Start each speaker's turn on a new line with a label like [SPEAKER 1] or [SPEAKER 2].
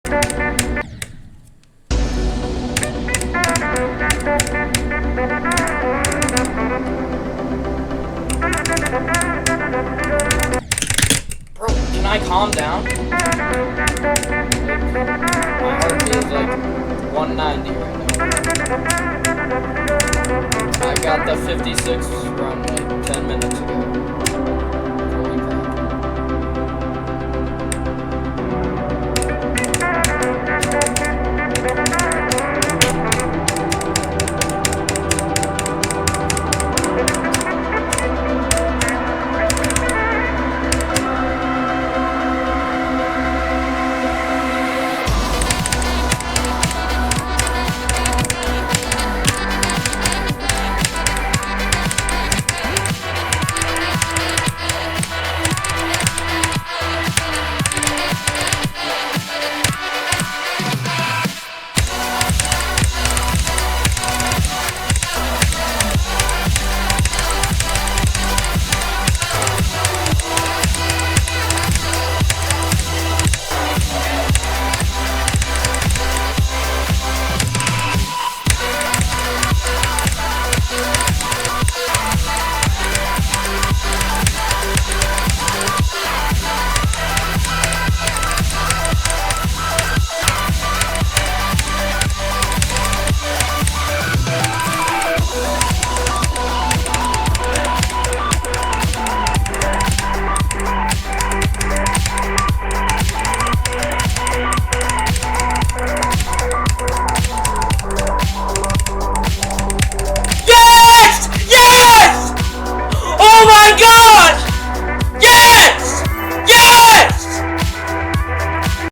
[SPEAKER 1] Bro, can I calm down? My heartbeat is like 190 right now. I got the 56 run like 10 minutes ago.